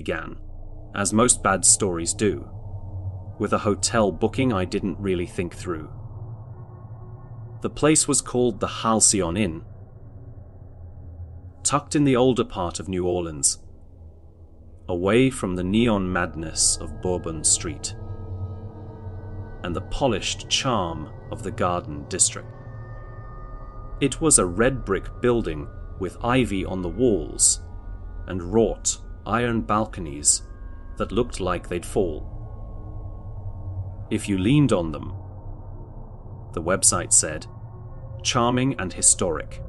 began, as most bad stories do, with a hotel booking I didn't really think through. The place was called the Halcyon Inn, tucked in the older part of New Orleans, away from the neon madness of Bourbon Street and the polished charm of the Garden District. It was a red brick building with ivy on the walls and wrought iron balconies that looked like they'd fall if you leaned on them. The website said, charming and historic.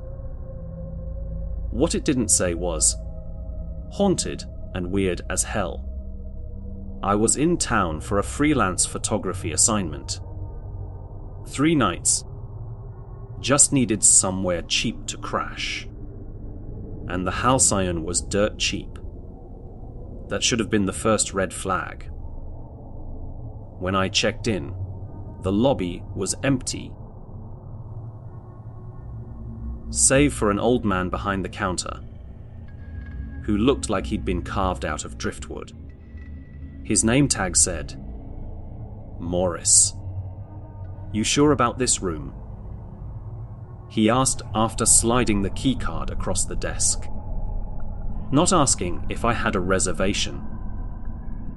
What it didn't say was, haunted and weird as hell. I was in town for a freelance photography assignment. 3 nights. Just needed somewhere cheap to crash. And the Halcyon was dirt cheap. That should have been the first red flag. When I checked in, the lobby was empty, save for an old man behind the counter, who looked like he'd been carved out of driftwood. His name tag said, Morris. You sure about this room? He asked after sliding the keycard across the desk. Not asking if I had a reservation.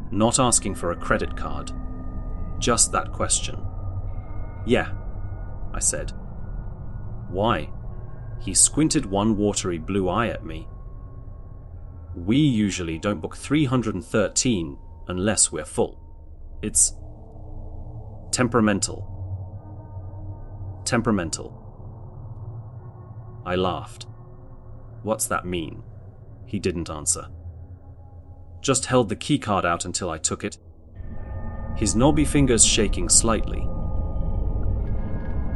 Not asking for a credit card. Just that question. Yeah, I said. Why? He squinted one watery blue eye at me. We usually don't book 313 unless we're full. It's temperamental. Temperamental. I laughed. What's that mean? He didn't answer. Just held the keycard out until I took it, his knobby fingers shaking slightly.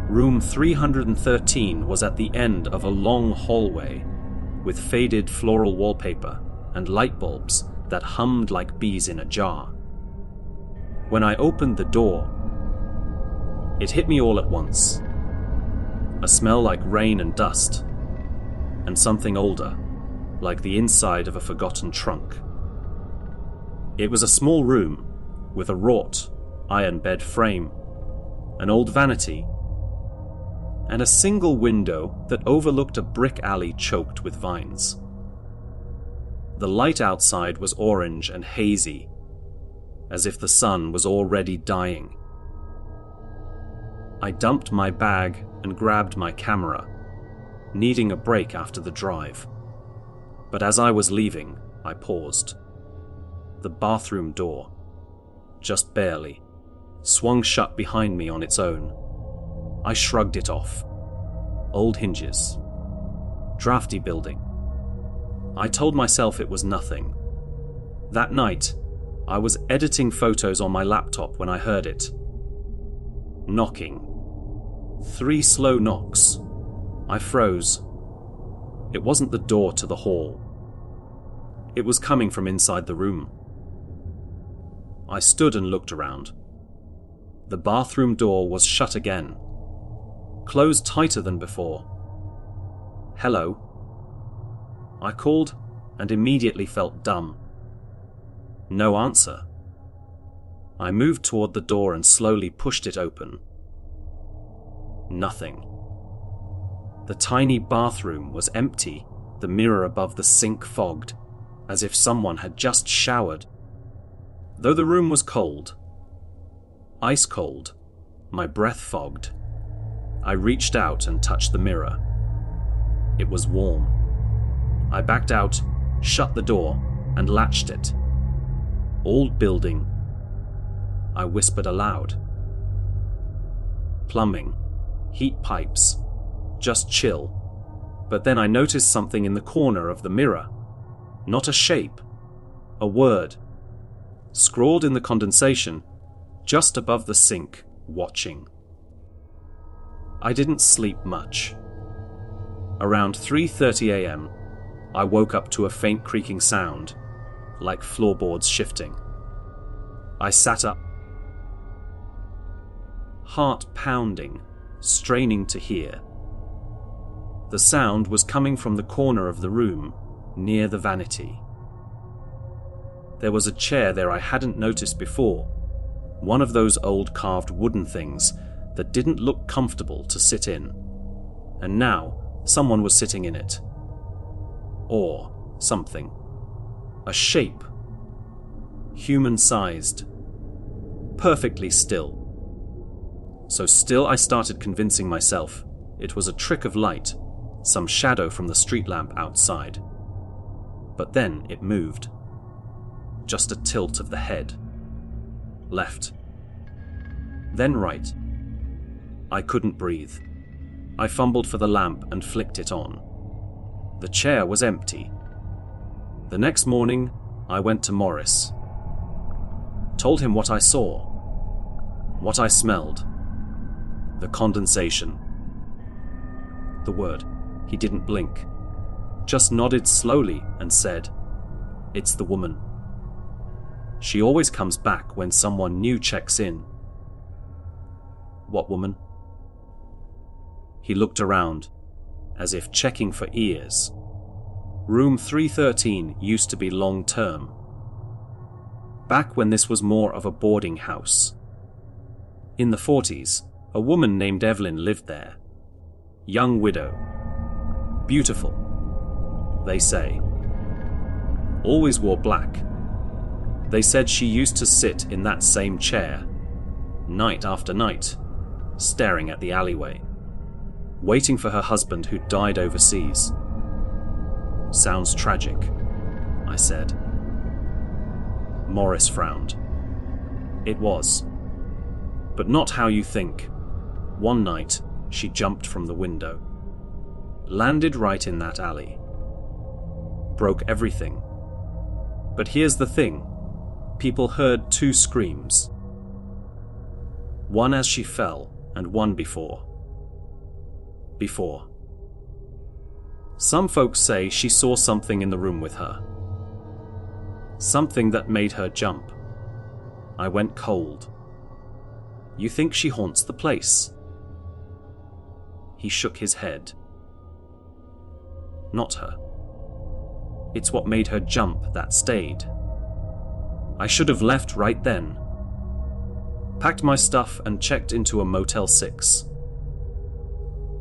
Room 313 was at the end of a long hallway with faded floral wallpaper and light bulbs that hummed like bees in a jar. When I opened the door, it hit me all at once. A smell like rain and dust, and something older, like the inside of a forgotten trunk. It was a small room with a wrought iron bed frame, an old vanity, and a single window that overlooked a brick alley choked with vines. The light outside was orange and hazy, as if the sun was already dying. I dumped my bag and grabbed my camera, needing a break after the drive. But as I was leaving, I paused. The bathroom door, just barely, swung shut behind me on its own. I shrugged it off. Old hinges. Drafty building. I told myself it was nothing. That night, I was editing photos on my laptop when I heard it. Knocking. 3 slow knocks. I froze. It wasn't the door to the hall. It was coming from inside the room. I stood and looked around. The bathroom door was shut again, closed tighter than before. Hello. I called and immediately felt dumb. No answer. I moved toward the door and slowly pushed it open. Nothing. The tiny bathroom was empty, the mirror above the sink fogged, as if someone had just showered. Though the room was cold, ice cold, my breath fogged, I reached out and touched the mirror. It was warm. I backed out, shut the door, and latched it. Old building. I whispered aloud. Plumbing, heat pipes, just chill. But then I noticed something in the corner of the mirror. Not a shape, a word. Scrawled in the condensation, just above the sink, watching. I didn't sleep much. Around 3:30 a.m., I woke up to a faint creaking sound, like floorboards shifting. I sat up, heart pounding, straining to hear. The sound was coming from the corner of the room, near the vanity. There was a chair there I hadn't noticed before, one of those old carved wooden things that didn't look comfortable to sit in. And now someone was sitting in it. Or something. A shape. Human-sized. Perfectly still. So still I started convincing myself it was a trick of light, some shadow from the street lamp outside. But then it moved. Just a tilt of the head. Left. Then right. I couldn't breathe. I fumbled for the lamp and flicked it on. The chair was empty. The next morning, I went to Morris. Told him what I saw. What I smelled. The condensation. The word. He didn't blink. Just nodded slowly and said, "It's the woman. She always comes back when someone new checks in." "What woman?" He looked around, as if checking for ears. Room 313 used to be long-term. Back when this was more of a boarding house. In the 40s, a woman named Evelyn lived there. Young widow. Beautiful, they say. Always wore black. They said she used to sit in that same chair, night after night, staring at the alleyway, waiting for her husband who died overseas. "Sounds tragic," I said. Morris frowned. It was. But not how you think. One night, she jumped from the window. Landed right in that alley. Broke everything. But here's the thing. People heard 2 screams. One as she fell, and one before. Some folks say she saw something in the room with her. Something that made her jump. I went cold. "You think she haunts the place?" He shook his head. "Not her. It's what made her jump that stayed. I should have left right then. Packed my stuff and checked into a Motel 6.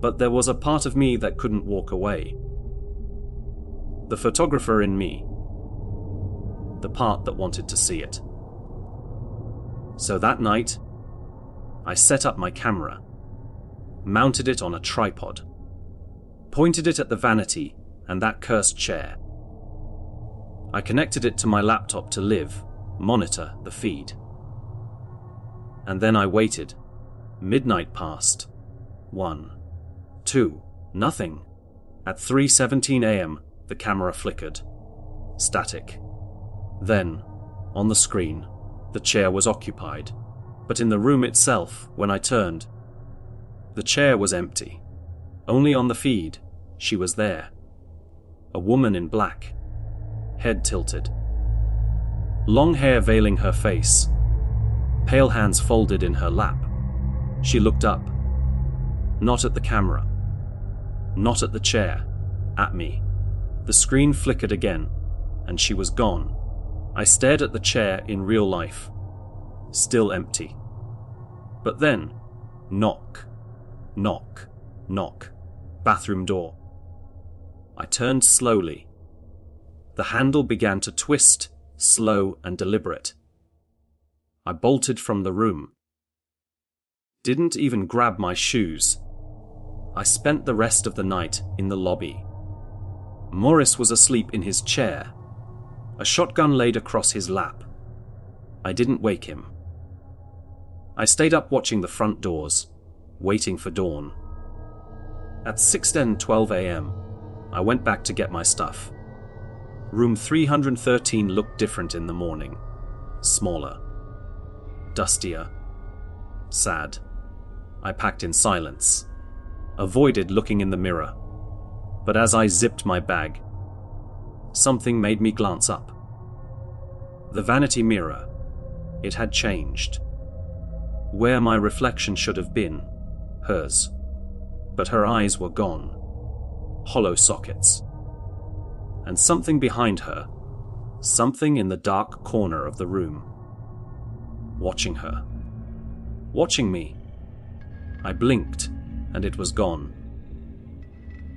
But there was a part of me that couldn't walk away. The photographer in me. The part that wanted to see it. So that night, I set up my camera, mounted it on a tripod, pointed it at the vanity and that cursed chair. I connected it to my laptop to monitor the feed. And then I waited. Midnight passed. 1, 2, nothing. At 3:17 a.m., the camera flickered. Static. Then, on the screen, the chair was occupied, but in the room itself, when I turned, the chair was empty. Only on the feed, she was there. A woman in black, head tilted. Long hair veiling her face, pale hands folded in her lap. She looked up. Not at the camera. Not at the chair. At me. The screen flickered again, and she was gone. I stared at the chair in real life. Still empty. But then, knock, knock, knock. Bathroom door. I turned slowly. The handle began to twist, slow and deliberate. I bolted from the room. Didn't even grab my shoes. I spent the rest of the night in the lobby. Morris was asleep in his chair, a shotgun laid across his lap. I didn't wake him. I stayed up watching the front doors, waiting for dawn. At 6:12 a.m., I went back to get my stuff. Room 313 looked different in the morning. Smaller. Dustier. Sad. I packed in silence. Avoided looking in the mirror. But as I zipped my bag, something made me glance up. The vanity mirror. It had changed. Where my reflection should have been, hers. But her eyes were gone. Hollow sockets. And something behind her, something in the dark corner of the room. Watching her. Watching me. I blinked, and it was gone.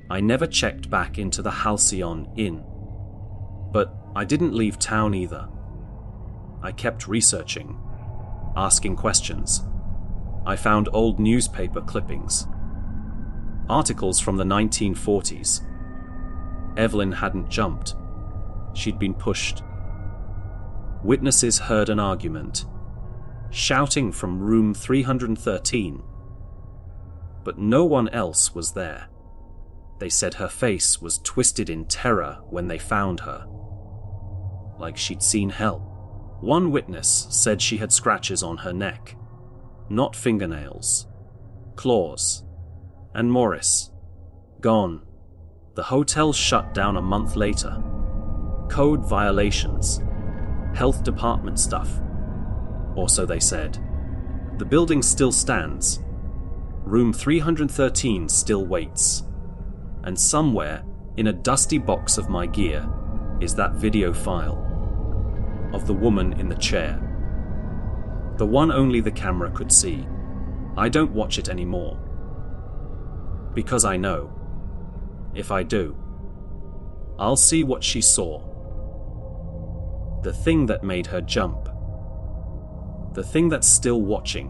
I never checked back into the Halcyon Inn. But I didn't leave town either. I kept researching, asking questions. I found old newspaper clippings, articles from the 1940s. Evelyn hadn't jumped. She'd been pushed. Witnesses heard an argument, shouting from room 313. But no one else was there. They said her face was twisted in terror when they found her, like she'd seen hell. One witness said she had scratches on her neck, not fingernails, claws. And Morris, gone. The hotel shut down a month later. Code violations, health department stuff, or so they said. The building still stands. Room 313 still waits. And somewhere, in a dusty box of my gear, is that video file of the woman in the chair. The one only the camera could see. I don't watch it anymore. Because I know, if I do, I'll see what she saw. The thing that made her jump. The thing that's still watching.